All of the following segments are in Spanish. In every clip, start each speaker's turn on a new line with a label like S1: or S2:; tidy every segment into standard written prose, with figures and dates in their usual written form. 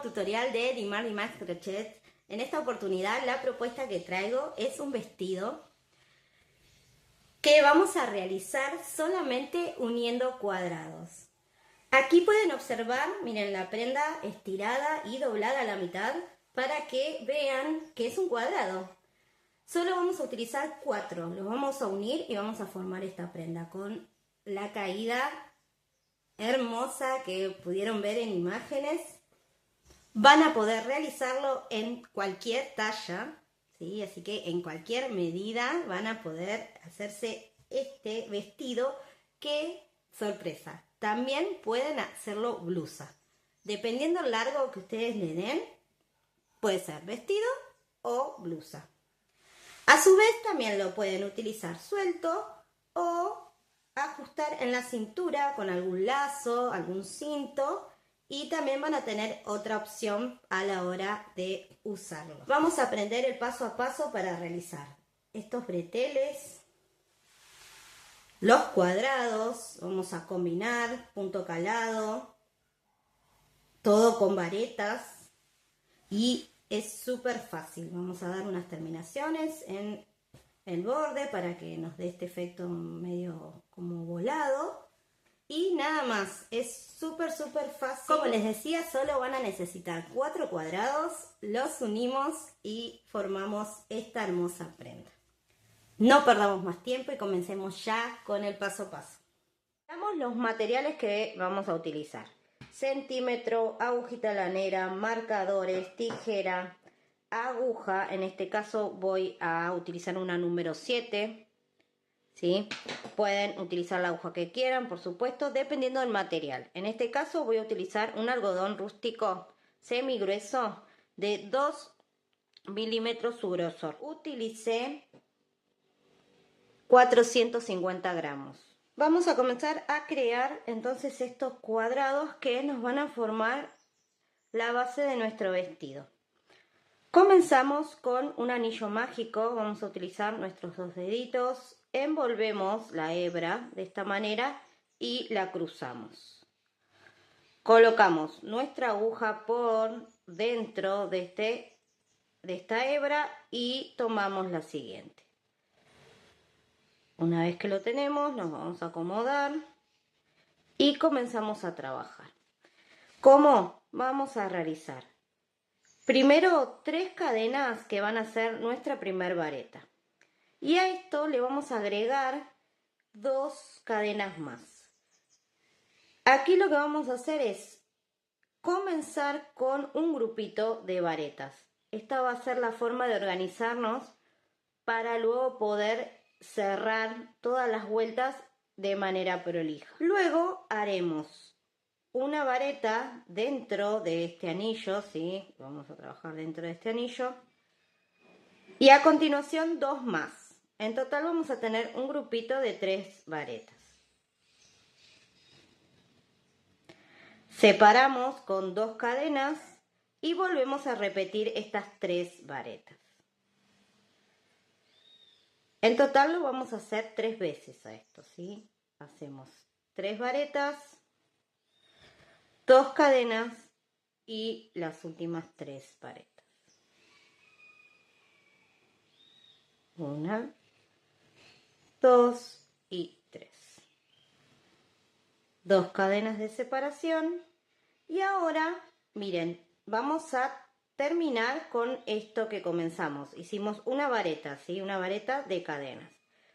S1: tutorial de Dimar Dimax Crochet. En esta oportunidad la propuesta que traigo es un vestido que vamos a realizar solamente uniendo cuadrados. Aquí pueden observar, miren, la prenda estirada y doblada a la mitad para que vean que es un cuadrado. Solo vamos a utilizar 4, los vamos a unir y vamos a formar esta prenda con la caída hermosa que pudieron ver en imágenes. Van a poder realizarlo en cualquier talla, ¿sí? Así que en cualquier medida van a poder hacerse este vestido que, sorpresa, también pueden hacerlo blusa. Dependiendo del largo que ustedes le den, puede ser vestido o blusa. A su vez también lo pueden utilizar suelto o ajustar en la cintura con algún lazo, algún cinto. Y también van a tener otra opción a la hora de usarlo. Vamos a aprender el paso a paso para realizar estos breteles, los cuadrados. Vamos a combinar punto calado, todo con varetas y es súper fácil. Vamos a dar unas terminaciones en el borde para que nos dé este efecto medio como volado. Y nada más, es súper fácil. Como les decía, solo van a necesitar 4 cuadrados, los unimos y formamos esta hermosa prenda. No perdamos más tiempo y comencemos ya con el paso a paso. Veamos los materiales que vamos a utilizar. Centímetro, agujita lanera, marcadores, tijera, aguja. En este caso voy a utilizar una número 7. ¿Sí? Pueden utilizar la aguja que quieran, por supuesto, dependiendo del material. En este caso voy a utilizar un algodón rústico semi grueso de 2 milímetros su grosor. Utilicé 450 gramos. Vamos a comenzar a crear entonces estos cuadrados que nos van a formar la base de nuestro vestido. Comenzamos con un anillo mágico. Vamos a utilizar nuestros 2 deditos. Envolvemos la hebra de esta manera y la cruzamos. Colocamos nuestra aguja por dentro de esta hebra y tomamos la siguiente. Una vez que lo tenemos, nos vamos a acomodar y comenzamos a trabajar. ¿Cómo vamos a realizar? Primero 3 cadenas que van a ser nuestra primer vareta. Y a esto le vamos a agregar 2 cadenas más. Aquí lo que vamos a hacer es comenzar con un grupito de varetas. Esta va a ser la forma de organizarnos para luego poder cerrar todas las vueltas de manera prolija. Luego haremos una vareta dentro de este anillo, ¿sí? Vamos a trabajar dentro de este anillo. Y a continuación 2 más. En total vamos a tener un grupito de 3 varetas. Separamos con 2 cadenas y volvemos a repetir estas 3 varetas. En total lo vamos a hacer 3 veces a esto, ¿sí? Hacemos 3 varetas, 2 cadenas y las últimas 3 varetas. 1, 2 y 3. 2 cadenas de separación. Y ahora, miren, vamos a terminar con esto que comenzamos. Hicimos una vareta, ¿sí? Una vareta de cadenas.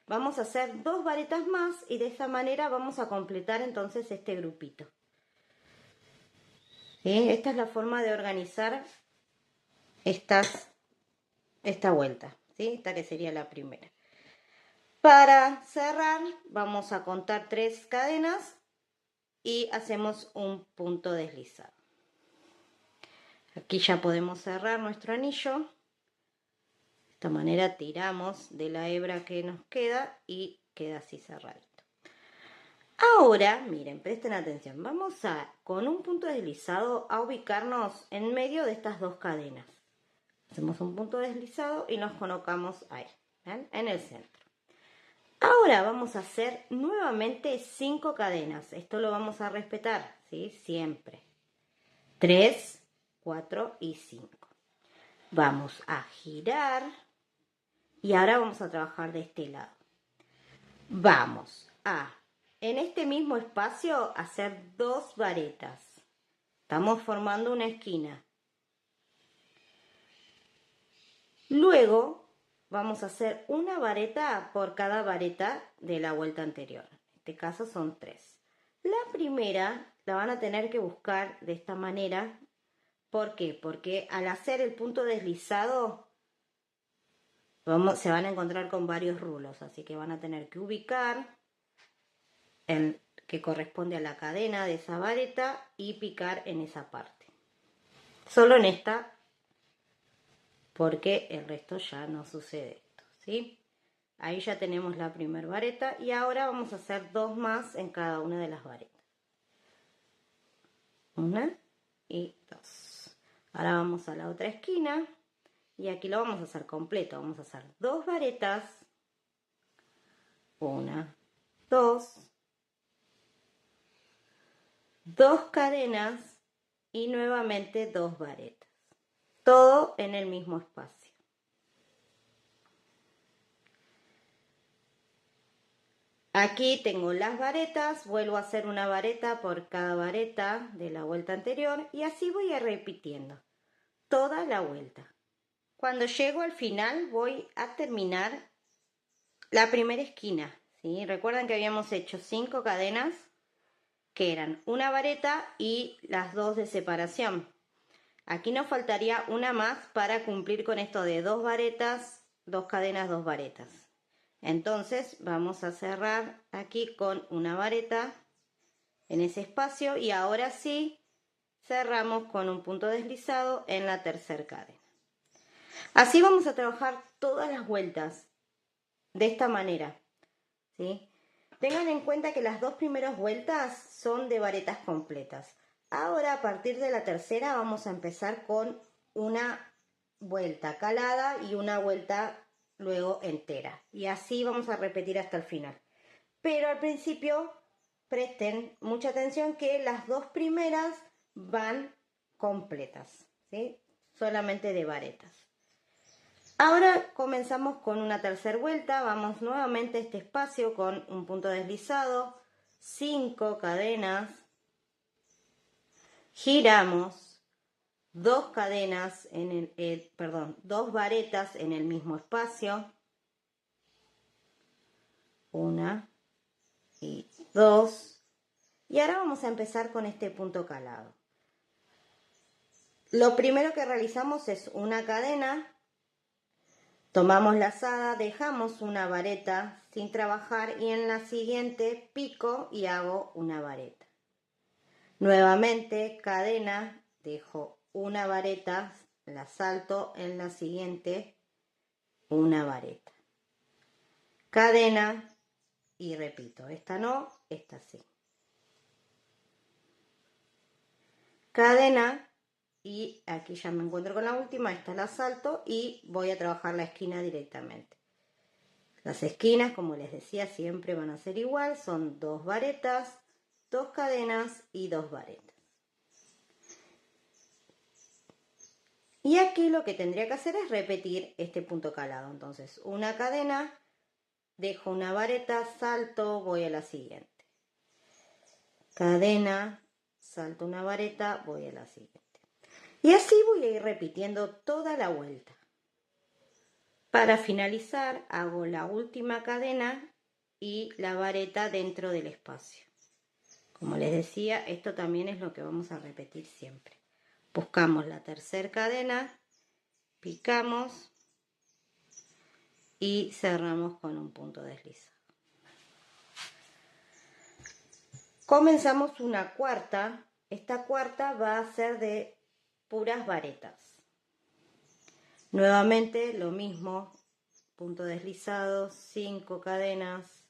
S1: Vamos a hacer 2 varetas más y de esta manera vamos a completar entonces este grupito. ¿Sí? Esta es la forma de organizar esta vuelta, ¿sí? Esta que sería la primera. Para cerrar vamos a contar 3 cadenas y hacemos un punto deslizado. Aquí ya podemos cerrar nuestro anillo. De esta manera tiramos de la hebra que nos queda y queda así cerradito. Ahora, miren, presten atención. Vamos a, con un punto deslizado, a ubicarnos en medio de estas 2 cadenas. Hacemos un punto deslizado y nos colocamos ahí, ¿ven? En el centro. Ahora vamos a hacer nuevamente 5 cadenas. Esto lo vamos a respetar, ¿sí? Siempre. 3, 4 y 5. Vamos a girar y ahora vamos a trabajar de este lado. Vamos a, en este mismo espacio, hacer 2 varetas. Estamos formando una esquina. Luego vamos a hacer una vareta por cada vareta de la vuelta anterior. En este caso son 3. La primera la van a tener que buscar de esta manera. ¿Por qué? Porque al hacer el punto deslizado se van a encontrar con varios rulos, así que van a tener que ubicar el que corresponde a la cadena de esa vareta y picar en esa parte. Solo en esta, porque el resto ya no sucede esto, ¿sí? Ahí ya tenemos la primera vareta y ahora vamos a hacer 2 más en cada una de las varetas. 1 y 2. Ahora vamos a la otra esquina y aquí lo vamos a hacer completo. Vamos a hacer 2 varetas. 1, 2. 2 cadenas y nuevamente 2 varetas. Todo en el mismo espacio. Aquí tengo las varetas, vuelvo a hacer una vareta por cada vareta de la vuelta anterior y así voy a ir repitiendo toda la vuelta. Cuando llego al final voy a terminar la primera esquina, ¿sí? Recuerdan que habíamos hecho 5 cadenas que eran una vareta y las 2 de separación. Aquí nos faltaría una más para cumplir con esto de 2 varetas, 2 cadenas, 2 varetas. Entonces vamos a cerrar aquí con una vareta en ese espacio y ahora sí cerramos con un punto deslizado en la tercera cadena. Así vamos a trabajar todas las vueltas de esta manera, ¿sí? Tengan en cuenta que las 2 primeras vueltas son de varetas completas. Ahora a partir de la tercera vamos a empezar con una vuelta calada y una vuelta luego entera. Y así vamos a repetir hasta el final. Pero al principio presten mucha atención que las 2 primeras van completas, ¿sí? Solamente de varetas. Ahora comenzamos con una tercera vuelta, vamos nuevamente a este espacio con un punto deslizado, 5 cadenas, giramos, 2 cadenas en el, 2 varetas en el mismo espacio, 1 y 2, y ahora vamos a empezar con este punto calado. Lo primero que realizamos es una cadena. Tomamos la lazada, dejamos una vareta sin trabajar y en la siguiente pico y hago una vareta. Nuevamente cadena, dejo una vareta, la salto en la siguiente, una vareta. Cadena y repito, esta no, esta sí. Cadena y aquí ya me encuentro con la última, esta la salto y voy a trabajar la esquina directamente. Las esquinas, como les decía, siempre van a ser igual, son 2 varetas, 2 cadenas y 2 varetas. Y aquí lo que tendría que hacer es repetir este punto calado. Entonces, una cadena, dejo una vareta, salto, voy a la siguiente. Cadena, salto una vareta, voy a la siguiente. Y así voy a ir repitiendo toda la vuelta. Para finalizar, hago la última cadena y la vareta dentro del espacio. Como les decía, esto también es lo que vamos a repetir siempre. Buscamos la tercera cadena, picamos y cerramos con un punto deslizado. Comenzamos una cuarta. Esta cuarta va a ser de puras varetas. Nuevamente lo mismo, punto deslizado, 5 cadenas,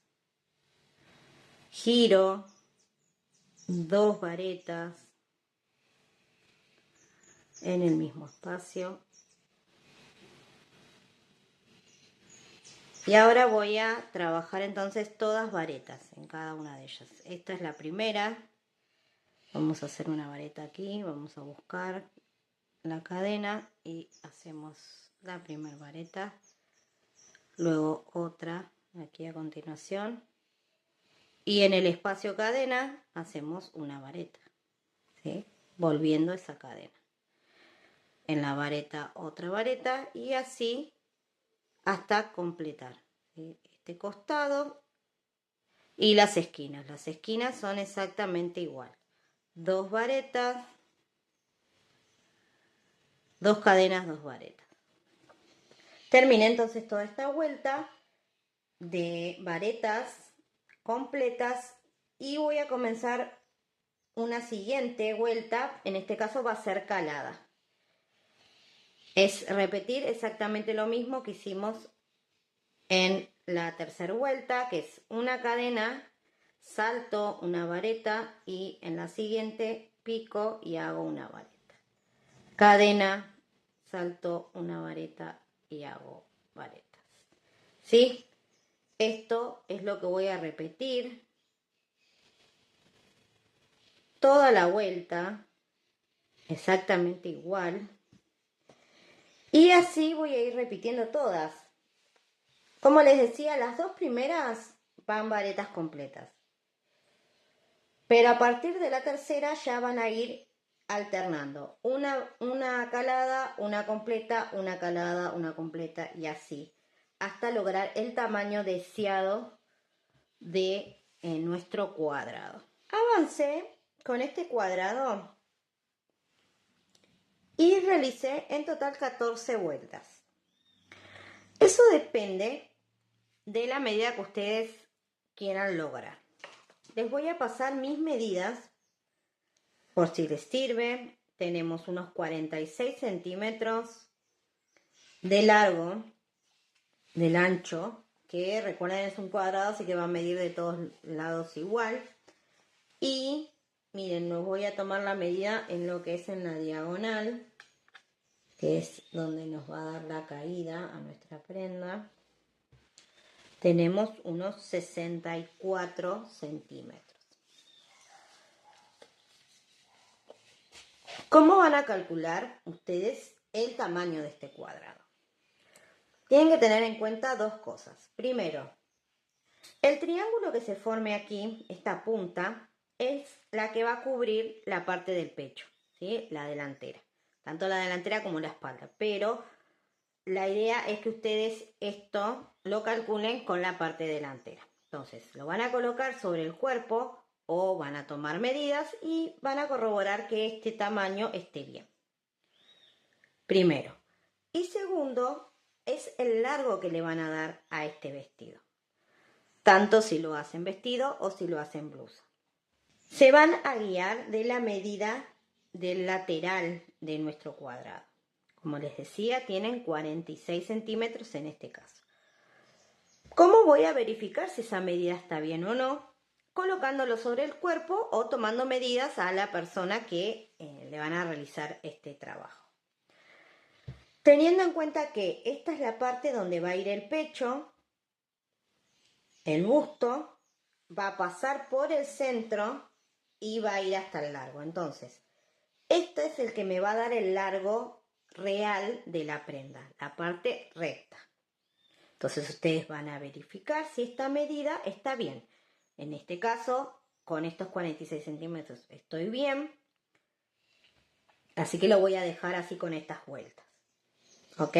S1: giro, 2 varetas en el mismo espacio. Y ahora voy a trabajar entonces todas varetas en cada una de ellas. Esta es la primera. Vamos a hacer una vareta aquí, vamos a buscar la cadena y hacemos la primera vareta, luego otra aquí a continuación, y en el espacio cadena hacemos una vareta, ¿sí? Volviendo esa cadena. En la vareta otra vareta y así hasta completar, ¿sí? Este costado y las esquinas. Las esquinas son exactamente igual. 2 varetas, 2 cadenas, 2 varetas. Terminé entonces toda esta vuelta de varetas completas y voy a comenzar una siguiente vuelta. En este caso va a ser calada. Es repetir exactamente lo mismo que hicimos en la tercera vuelta, que es una cadena, salto una vareta y en la siguiente pico y hago una vareta. Cadena, salto una vareta y hago varetas. ¿Sí? Esto es lo que voy a repetir toda la vuelta, exactamente igual. Y así voy a ir repitiendo todas. Como les decía, las 2 primeras van varetas completas. Pero a partir de la tercera ya van a ir alternando. Una calada, una completa, una calada, una completa y así. Hasta lograr el tamaño deseado de nuestro cuadrado. Avancé con este cuadrado y realicé en total 14 vueltas. Eso depende de la medida que ustedes quieran lograr. Les voy a pasar mis medidas por si les sirve. Tenemos unos 46 centímetros de largo, del ancho, que recuerden es un cuadrado, así que va a medir de todos lados igual. Y miren, nos voy a tomar la medida en lo que es en la diagonal, que es donde nos va a dar la caída a nuestra prenda. Tenemos unos 64 centímetros. ¿Cómo van a calcular ustedes el tamaño de este cuadrado? Tienen que tener en cuenta 2 cosas. Primero, el triángulo que se forme aquí, esta punta, es la que va a cubrir la parte del pecho, ¿sí? La delantera. Tanto la delantera como la espalda. Pero la idea es que ustedes esto lo calculen con la parte delantera. Entonces, lo van a colocar sobre el cuerpo o van a tomar medidas y van a corroborar que este tamaño esté bien. Primero. Y segundo, es el largo que le van a dar a este vestido. Tanto si lo hacen vestido o si lo hacen blusa. Se van a guiar de la medida del lateral de nuestro cuadrado. Como les decía, tienen 46 centímetros en este caso. ¿Cómo voy a verificar si esa medida está bien o no? Colocándolo sobre el cuerpo o tomando medidas a la persona que le van a realizar este trabajo. Teniendo en cuenta que esta es la parte donde va a ir el pecho, el busto va a pasar por el centro y va a ir hasta el largo. Entonces, este es el que me va a dar el largo real de la prenda, la parte recta. Entonces ustedes van a verificar si esta medida está bien. En este caso, con estos 46 centímetros estoy bien. Así que lo voy a dejar así con estas vueltas. ¿Ok?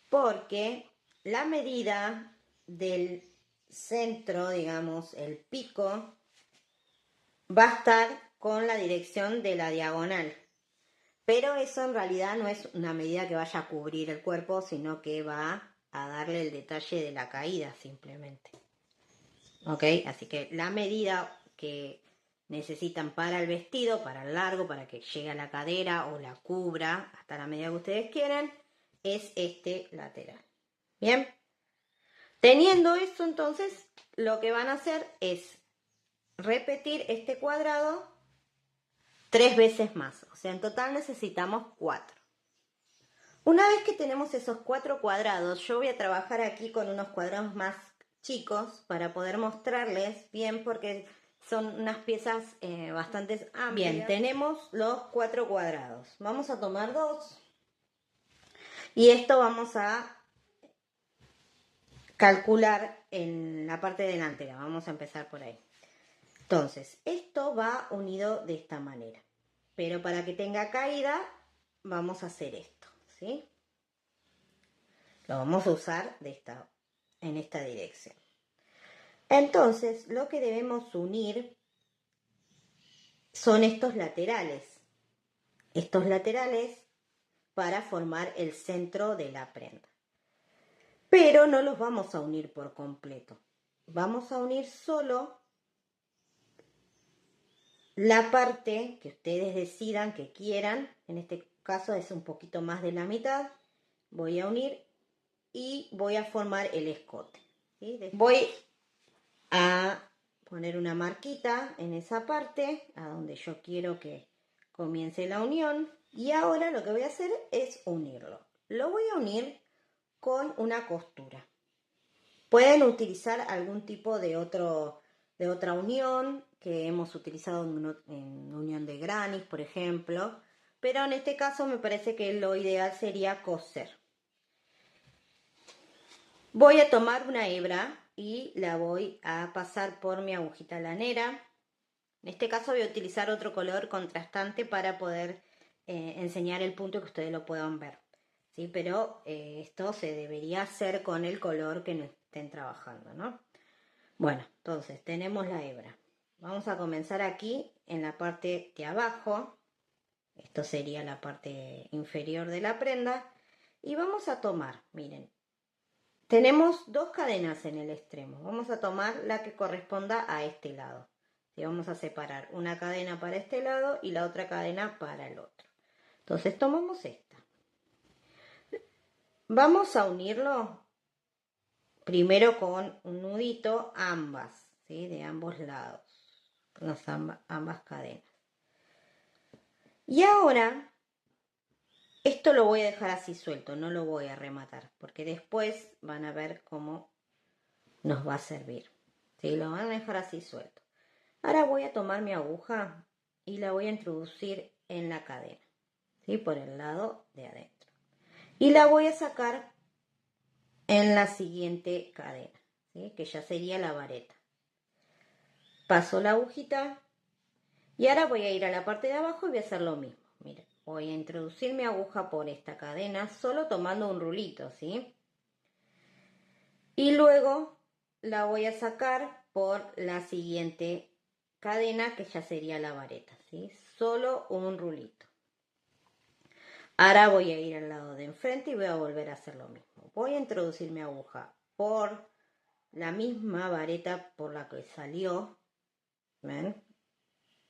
S1: Porque la medida del centro, digamos, el pico, va a estar con la dirección de la diagonal. Pero eso en realidad no es una medida que vaya a cubrir el cuerpo, sino que va a darle el detalle de la caída simplemente. ¿Ok? Así que la medida que necesitan para el vestido, para el largo, para que llegue a la cadera o la cubra hasta la medida que ustedes quieren, es este lateral. ¿Bien? Teniendo esto, entonces, lo que van a hacer es repetir este cuadrado 3 veces más. O sea, en total necesitamos 4. Una vez que tenemos esos 4 cuadrados, yo voy a trabajar aquí con unos cuadrados más chicos para poder mostrarles bien, porque son unas piezas bastante amplias. Bien, tenemos los 4 cuadrados. Vamos a tomar 2. Y esto vamos a calcular en la parte delantera. Vamos a empezar por ahí. Entonces, esto va unido de esta manera. Pero para que tenga caída, vamos a hacer esto, ¿sí? Lo vamos a usar en esta dirección. Entonces, lo que debemos unir son estos laterales. Estos laterales para formar el centro de la prenda. Pero no los vamos a unir por completo. Vamos a unir solo la parte que ustedes decidan, que quieran. En este caso es un poquito más de la mitad. Voy a unir y voy a formar el escote, ¿sí? Voy a poner una marquita en esa parte, a donde yo quiero que comience la unión. Y ahora lo que voy a hacer es unirlo. Lo voy a unir con una costura. Pueden utilizar algún tipo de otra unión que hemos utilizado en unión de Granny, por ejemplo. Pero en este caso me parece que lo ideal sería coser. Voy a tomar una hebra y la voy a pasar por mi agujita lanera. En este caso voy a utilizar otro color contrastante para poder enseñar el punto y que ustedes lo puedan ver, ¿sí? Pero esto se debería hacer con el color que estén trabajando, ¿no? Bueno, entonces tenemos la hebra. Vamos a comenzar aquí en la parte de abajo. Esto sería la parte inferior de la prenda. Y vamos a tomar, miren, tenemos 2 cadenas en el extremo. Vamos a tomar la que corresponda a este lado. Y vamos a separar una cadena para este lado y la otra cadena para el otro. Entonces tomamos esta. Vamos a unirlo primero con un nudito ambas, ¿sí? De ambos lados, ambas cadenas. Y ahora esto lo voy a dejar así suelto, no lo voy a rematar, porque después van a ver cómo nos va a servir. ¿Sí? Lo van a dejar así suelto. Ahora voy a tomar mi aguja y la voy a introducir en la cadena, ¿sí? Por el lado de adentro. Y la voy a sacar en la siguiente cadena, ¿sí? Que ya sería la vareta. Paso la agujita y ahora voy a ir a la parte de abajo y voy a hacer lo mismo. Miren, voy a introducir mi aguja por esta cadena, solo tomando un rulito, ¿sí? Y luego la voy a sacar por la siguiente cadena, que ya sería la vareta, ¿sí? Solo un rulito. Ahora voy a ir al lado de enfrente y voy a volver a hacer lo mismo. Voy a introducir mi aguja por la misma vareta por la que salió. ¿Ven?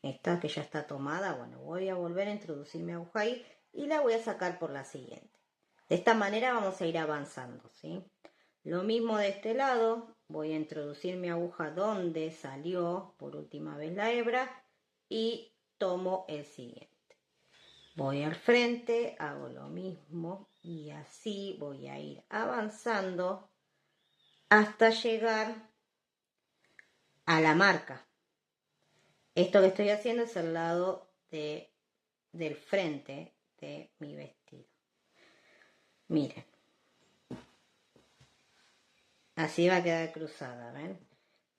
S1: Esta que ya está tomada. Bueno, voy a volver a introducir mi aguja ahí y la voy a sacar por la siguiente. De esta manera vamos a ir avanzando, ¿sí? Lo mismo de este lado. Voy a introducir mi aguja donde salió por última vez la hebra y tomo el siguiente. Voy al frente, hago lo mismo y así voy a ir avanzando hasta llegar a la marca. Esto que estoy haciendo es el lado del frente de mi vestido. Miren. Así va a quedar cruzada, ¿ven?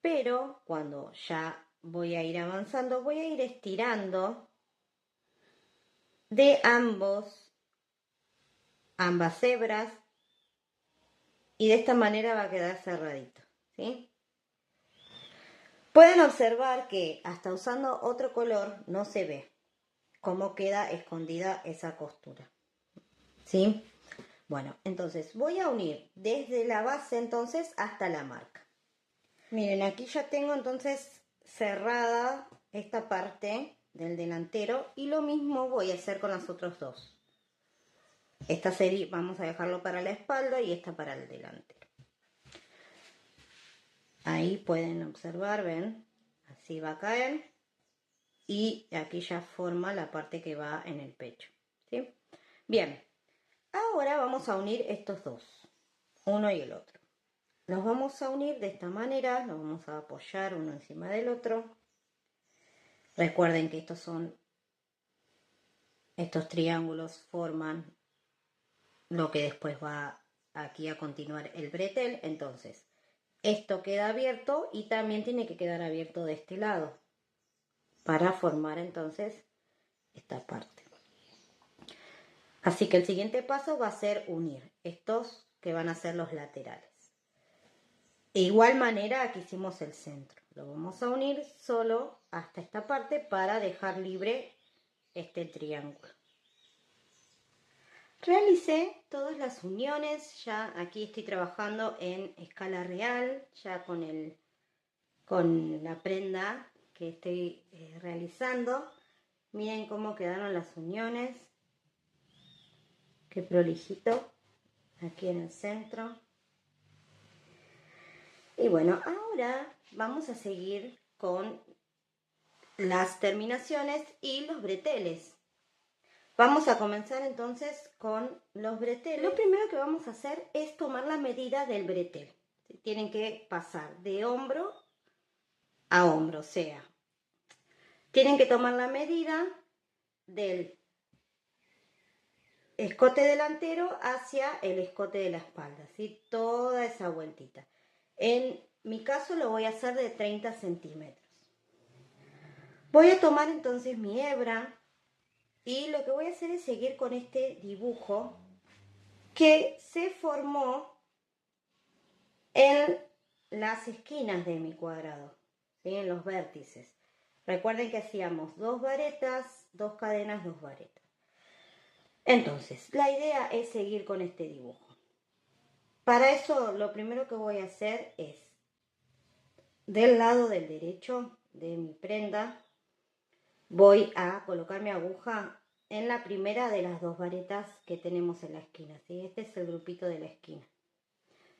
S1: Pero cuando ya voy a ir avanzando, voy a ir estirando de ambas hebras y de esta manera va a quedar cerradito, ¿sí? Pueden observar que hasta usando otro color no se ve cómo queda escondida esa costura, ¿sí? Bueno, entonces voy a unir desde la base entonces hasta la marca. Miren, aquí ya tengo entonces cerrada esta parte del delantero y lo mismo voy a hacer con las otras dos. Esta serie vamos a dejarlo para la espalda y esta para el delantero. Ahí pueden observar, ven, así va a caer y aquí ya forma la parte que va en el pecho, ¿sí? Bien, ahora vamos a unir estos dos, uno y el otro. Los vamos a unir de esta manera, los vamos a apoyar uno encima del otro. Recuerden que estos triángulos forman lo que después va aquí a continuar el bretel. Entonces, esto queda abierto y también tiene que quedar abierto de este lado para formar entonces esta parte. Así que el siguiente paso va a ser unir estos que van a ser los laterales. De igual manera aquí hicimos el centro. Lo vamos a unir solo hasta esta parte para dejar libre este triángulo. Realicé todas las uniones, ya aquí estoy trabajando en escala real, ya con la prenda que estoy realizando. Miren cómo quedaron las uniones. Qué prolijito. Aquí en el centro. Y bueno, ahora vamos a seguir con las terminaciones y los breteles. Vamos a comenzar entonces con los breteles. Lo primero que vamos a hacer es tomar la medida del bretel. Tienen que pasar de hombro a hombro, o sea, tienen que tomar la medida del escote delantero hacia el escote de la espalda, ¿sí? Toda esa vueltita. En mi caso lo voy a hacer de 30 centímetros. Voy a tomar entonces mi hebra y lo que voy a hacer es seguir con este dibujo que se formó en las esquinas de mi cuadrado, ¿sí? En los vértices. Recuerden que hacíamos 2 varetas, 2 cadenas, 2 varetas. Entonces, la idea es seguir con este dibujo. Para eso, lo primero que voy a hacer es, del lado del derecho de mi prenda, voy a colocar mi aguja en la primera de las 2 varetas que tenemos en la esquina, ¿sí? Este es el grupito de la esquina.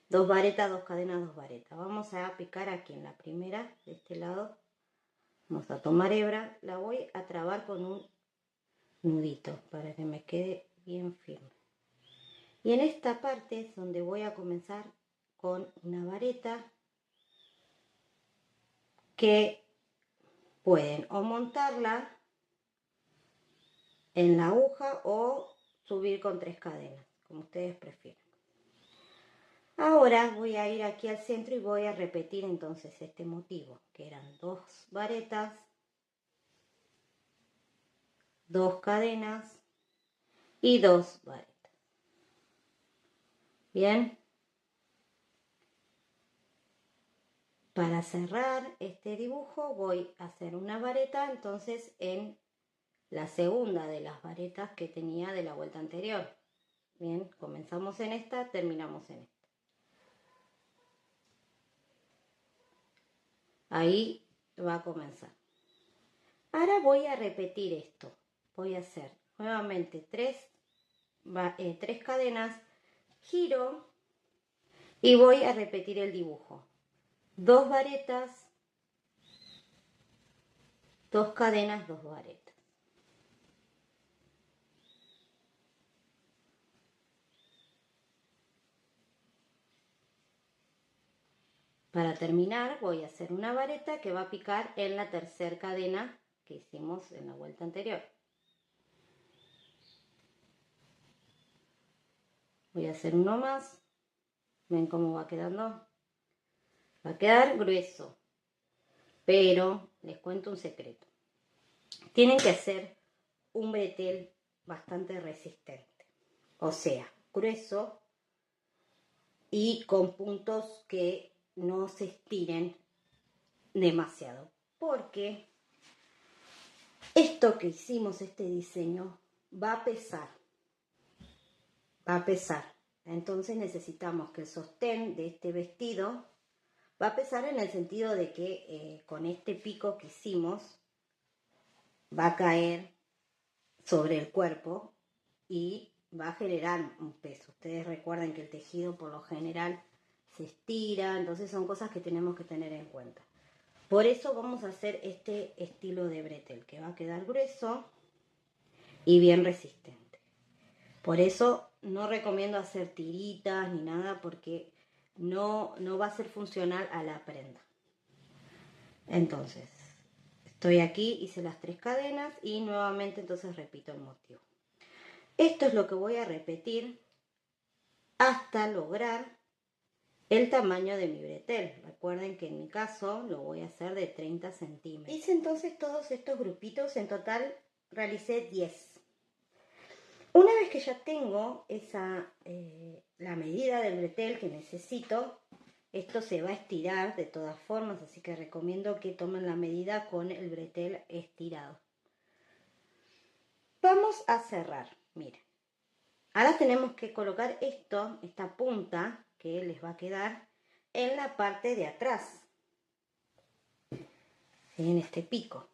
S1: 2 varetas, 2 cadenas, 2 varetas. Vamos a picar aquí en la primera, de este lado. Vamos a tomar hebra, la voy a trabar con un nudito para que me quede bien firme. Y en esta parte es donde voy a comenzar con una vareta que pueden o montarla en la aguja o subir con 3 cadenas, como ustedes prefieran. Ahora voy a ir aquí al centro y voy a repetir entonces este motivo, que eran 2 varetas, 2 cadenas y 2 varetas. Bien. Para cerrar este dibujo voy a hacer una vareta entonces en la segunda de las varetas que tenía de la vuelta anterior. Bien, comenzamos en esta, terminamos en esta. Ahí va a comenzar. Ahora voy a repetir esto. Voy a hacer nuevamente 3 cadenas, giro y voy a repetir el dibujo. 2 varetas, 2 cadenas, 2 varetas. Para terminar voy a hacer una vareta que va a picar en la tercera cadena que hicimos en la vuelta anterior. Voy a hacer uno más. ¿Ven cómo va quedando? Va a quedar grueso. Pero les cuento un secreto. Tienen que hacer un bretel bastante resistente. O sea, grueso y con puntos que no se estiren demasiado. Porque esto que hicimos, este diseño, va a pesar. Va a pesar. Entonces necesitamos que el sostén de este vestido va a pesar en el sentido de que con este pico que hicimos va a caer sobre el cuerpo y va a generar un peso. Ustedes recuerden que el tejido por lo general se estira, entonces son cosas que tenemos que tener en cuenta. Por eso vamos a hacer este estilo de bretel que va a quedar grueso y bien resistente. Por eso no recomiendo hacer tiritas ni nada porque no va a ser funcional a la prenda. Entonces, Estoy aquí, hice las 3 cadenas y nuevamente entonces repito el motivo. Esto es lo que voy a repetir hasta lograr el tamaño de mi bretel. Recuerden que en mi caso lo voy a hacer de 30 centímetros. Hice entonces todos estos grupitos, en total realicé 10. Una vez que ya tengo la medida del bretel que necesito, esto se va a estirar de todas formas, así que recomiendo que tomen la medida con el bretel estirado. Vamos a cerrar, miren. Ahora tenemos que colocar esta punta que les va a quedar en la parte de atrás, en este pico.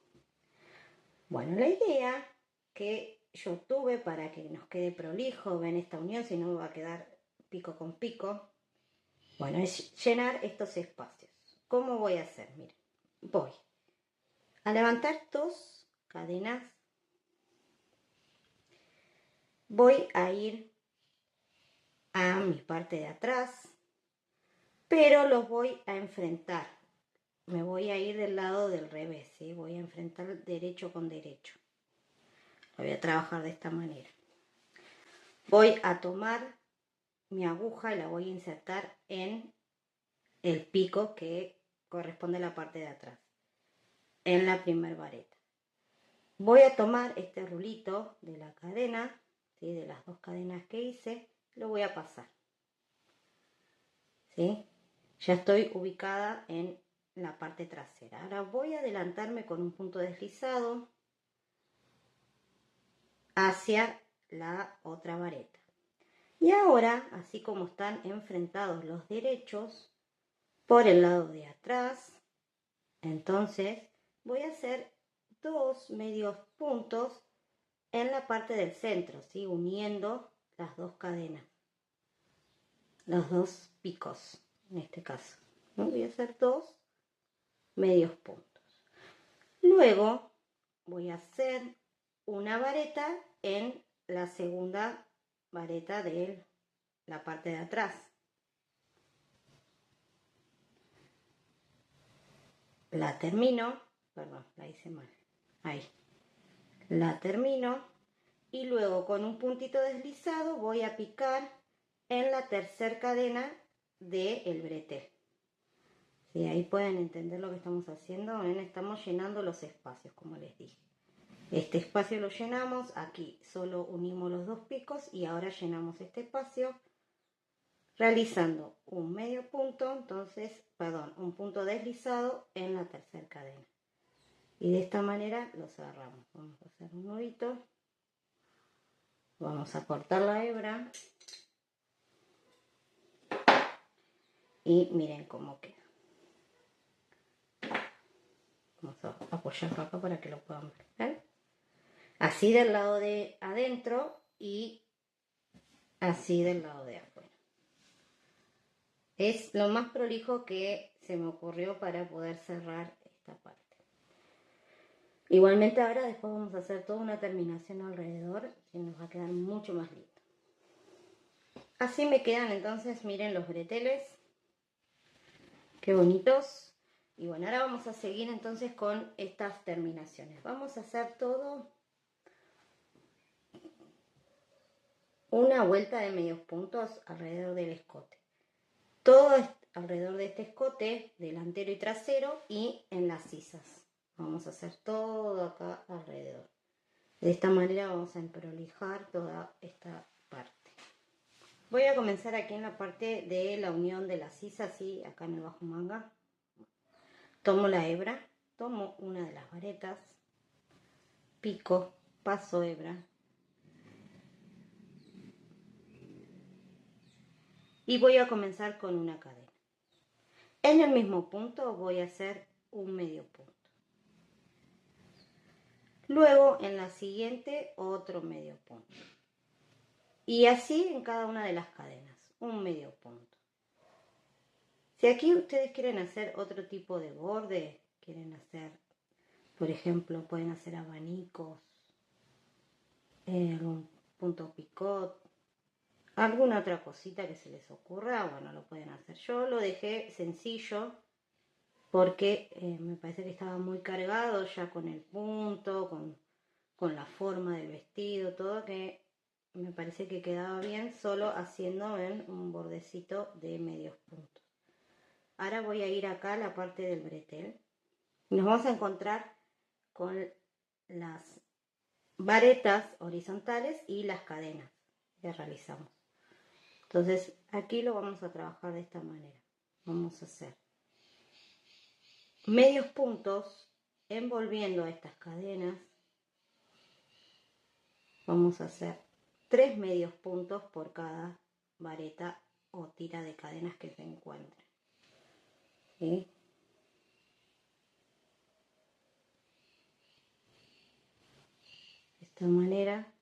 S1: Bueno, la idea que yo tuve para que nos quede prolijo, ven esta unión, si no va a quedar pico con pico. Bueno, es llenar estos espacios. ¿Cómo voy a hacer? Miren, voy a levantar 2 cadenas. Voy a ir a mi parte de atrás, pero los voy a enfrentar. Me voy a ir del lado del revés, ¿sí? Voy a enfrentar derecho con derecho. Lo voy a trabajar de esta manera. Voy a tomar mi aguja y la voy a insertar en el pico que corresponde a la parte de atrás, en la primer vareta. Voy a tomar este rulito de la cadena, ¿sí? De las 2 cadenas que hice, lo voy a pasar, ¿sí? Ya estoy ubicada en la parte trasera. Ahora voy a adelantarme con un punto deslizado hacia la otra vareta. Y ahora, así como están enfrentados los derechos por el lado de atrás, entonces voy a hacer 2 medios puntos en la parte del centro, ¿sí? Uniendo las 2 cadenas, los 2 picos en este caso, ¿no? Voy a hacer 2 medios puntos. Luego voy a hacer una vareta en la segunda vareta de la parte de atrás. La termino, perdón, la hice mal, ahí. La termino y luego con un puntito deslizado voy a picar en la tercera cadena del bretel. ¿Sí? Ahí pueden entender lo que estamos haciendo. ¿Ven? Estamos llenando los espacios, como les dije. Este espacio lo llenamos, aquí solo unimos los 2 picos y ahora llenamos este espacio realizando un medio punto, un punto deslizado en la tercera cadena. Y de esta manera los cerramos. Vamos a hacer un nudito. Vamos a cortar la hebra. Y miren cómo queda. Vamos a apoyarlo acá para que lo puedan ver. ¿Ven? Así del lado de adentro y así del lado de afuera. Es lo más prolijo que se me ocurrió para poder cerrar esta parte. Igualmente ahora después vamos a hacer toda una terminación alrededor que nos va a quedar mucho más lindo. Así me quedan entonces, miren los breteles. Qué bonitos. Y bueno, ahora vamos a seguir entonces con estas terminaciones. Vamos a hacer todo una vuelta de medios puntos alrededor del escote. Todo alrededor de este escote, delantero y trasero, y en las sisas. Vamos a hacer todo acá alrededor. De esta manera vamos a emprolijar toda esta parte. Voy a comenzar aquí en la parte de la unión de las sisas, ¿sí? Acá en el bajo manga. Tomo la hebra, tomo una de las varetas, pico, paso hebra. Y voy a comenzar con una cadena. En el mismo punto voy a hacer un medio punto. Luego en la siguiente otro medio punto. Y así en cada una de las cadenas, un medio punto. Si aquí ustedes quieren hacer otro tipo de borde, quieren hacer, por ejemplo, pueden hacer abanicos, algún punto picot, alguna otra cosita que se les ocurra, bueno, lo pueden hacer. Yo lo dejé sencillo porque me parece que estaba muy cargado ya con el punto, con la forma del vestido, todo, que me parece que quedaba bien solo haciendo un bordecito de medios puntos. Ahora voy a ir acá a la parte del bretel. Nos vamos a encontrar con las varetas horizontales y las cadenas que realizamos. Entonces aquí lo vamos a trabajar de esta manera. Vamos a hacer medios puntos envolviendo a estas cadenas. Vamos a hacer 3 medios puntos por cada vareta o tira de cadenas que se encuentre. ¿Sí? De esta manera.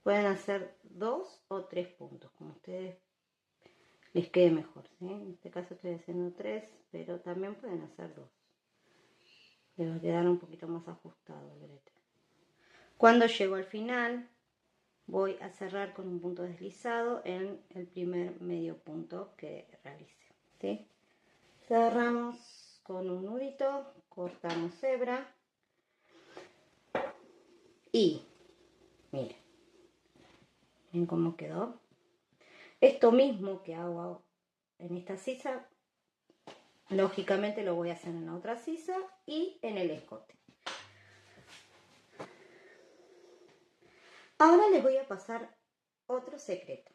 S1: Pueden hacer 2 o 3 puntos, como ustedes les quede mejor, ¿sí? En este caso estoy haciendo 3, pero también pueden hacer 2. Les va a quedar un poquito más ajustado el brete. Cuando llego al final, voy a cerrar con un punto deslizado en el primer medio punto que realice, ¿sí? Cerramos con un nudito, cortamos hebra y miren. ¿Ven cómo quedó? Esto mismo que hago en esta sisa, lógicamente lo voy a hacer en la otra sisa y en el escote. Ahora les voy a pasar otro secreto.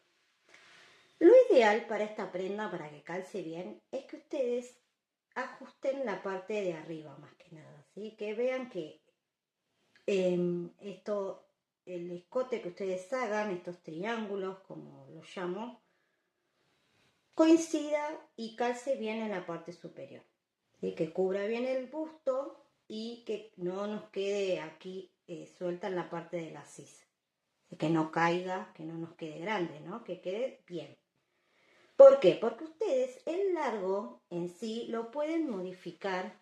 S1: Lo ideal para esta prenda, para que calce bien, es que ustedes ajusten la parte de arriba más que nada, ¿sí? Que vean que el escote que ustedes hagan, estos triángulos, como los llamo, coincida y calce bien en la parte superior, ¿sí? Que cubra bien el busto y que no nos quede aquí suelta en la parte de la sisa, que no caiga, que no nos quede grande, ¿no? Que quede bien. ¿Por qué? Porque ustedes el largo en sí lo pueden modificar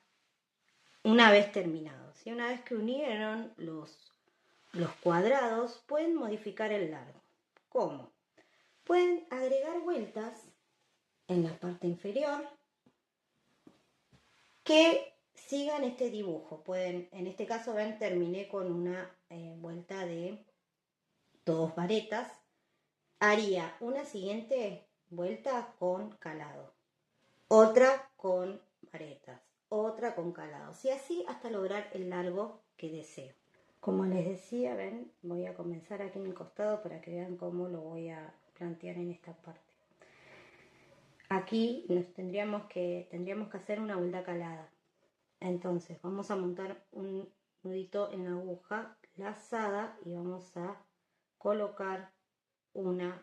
S1: una vez terminado, ¿sí? Una vez que unieron los cuadrados, pueden modificar el largo. ¿Cómo? Pueden agregar vueltas en la parte inferior que sigan este dibujo. Pueden, en este caso, ven, terminé con una vuelta de 2 varetas. Haría una siguiente vuelta con calado, otra con varetas, otra con calados, y así hasta lograr el largo que deseo. Como les decía, ven, voy a comenzar aquí en el costado para que vean cómo lo voy a plantear en esta parte. Aquí tendríamos que hacer una vuelta calada. Entonces vamos a montar un nudito en la aguja lazada y vamos a colocar una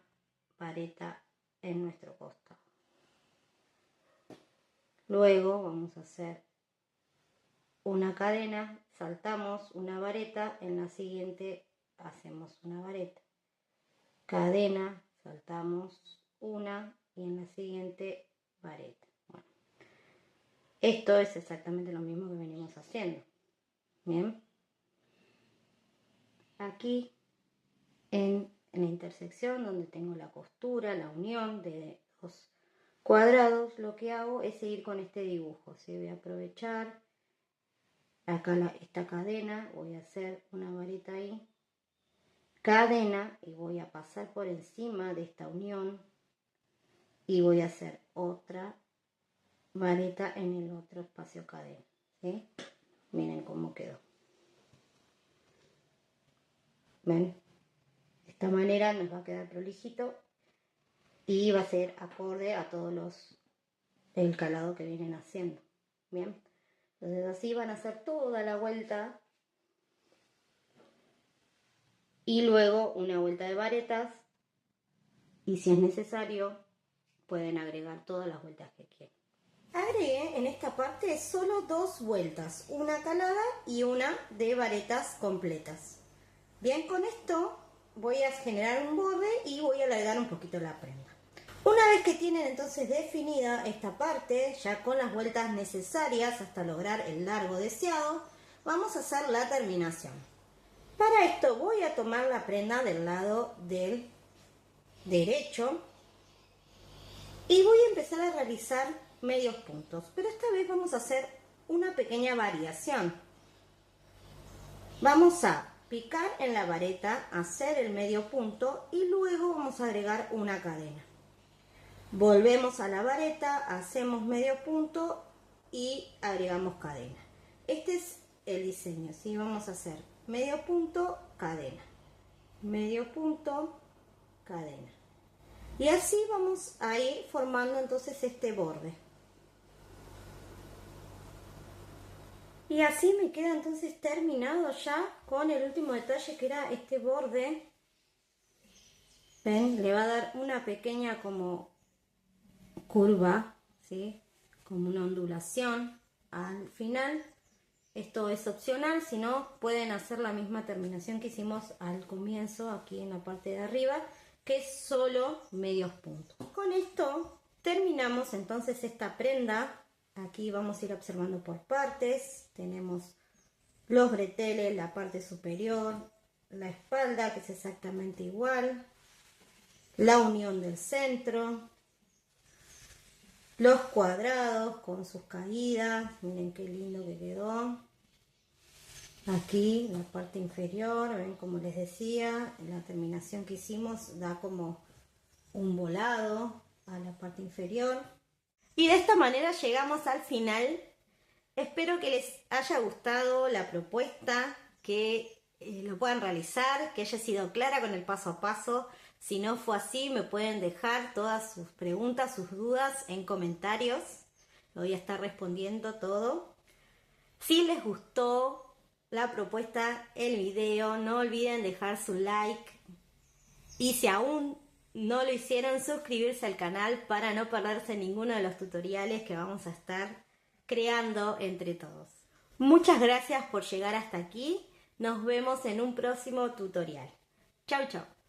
S1: vareta en nuestro costado. Luego vamos a hacer una cadena, saltamos una vareta, en la siguiente hacemos una vareta, cadena, saltamos una y en la siguiente vareta. Bueno, esto es exactamente lo mismo que venimos haciendo. Bien, aquí en la intersección donde tengo la costura, la unión de dos cuadrados, lo que hago es seguir con este dibujo, ¿sí? Voy a aprovechar acá esta cadena, voy a hacer una vareta ahí, cadena, y voy a pasar por encima de esta unión y voy a hacer otra vareta en el otro espacio cadena, ¿sí? Miren cómo quedó. ¿Ven? De esta manera nos va a quedar prolijito y va a ser acorde a todos el calado que vienen haciendo. Bien, entonces así van a hacer toda la vuelta y luego una vuelta de varetas, y si es necesario pueden agregar todas las vueltas que quieran. Agregué en esta parte solo 2 vueltas, una calada y una de varetas completas. Bien, con esto voy a generar un borde y voy a alargar un poquito la prenda. Una vez que tienen entonces definida esta parte, ya con las vueltas necesarias hasta lograr el largo deseado, vamos a hacer la terminación. Para esto voy a tomar la prenda del lado del derecho y voy a empezar a realizar medios puntos, pero esta vez vamos a hacer una pequeña variación. Vamos a picar en la vareta, hacer el medio punto y luego vamos a agregar una cadena. Volvemos a la vareta, hacemos medio punto y agregamos cadena. Este es el diseño, ¿sí? Vamos a hacer medio punto, cadena, medio punto, cadena. Y así vamos a ir formando entonces este borde. Y así me queda entonces terminado ya con el último detalle, que era este borde. ¿Ven? Le va a dar una pequeña como curva, ¿sí? Como una ondulación al final. Esto es opcional, si no pueden hacer la misma terminación que hicimos al comienzo, aquí en la parte de arriba, que es solo medios puntos. Con esto terminamos entonces esta prenda. Aquí vamos a ir observando por partes. Tenemos los breteles, la parte superior, la espalda, que es exactamente igual, la unión del centro, los cuadrados con sus caídas. Miren qué lindo que quedó. Aquí la parte inferior, ven, como les decía, la terminación que hicimos da como un volado a la parte inferior. Y de esta manera llegamos al final. Espero que les haya gustado la propuesta, que lo puedan realizar, que haya sido clara con el paso a paso. Si no fue así, me pueden dejar todas sus preguntas, sus dudas en comentarios. Lo voy a estar respondiendo todo. Si les gustó la propuesta, el video, no olviden dejar su like. Y si aún no lo hicieron, suscribirse al canal para no perderse ninguno de los tutoriales que vamos a estar creando entre todos. Muchas gracias por llegar hasta aquí. Nos vemos en un próximo tutorial. Chau, chau.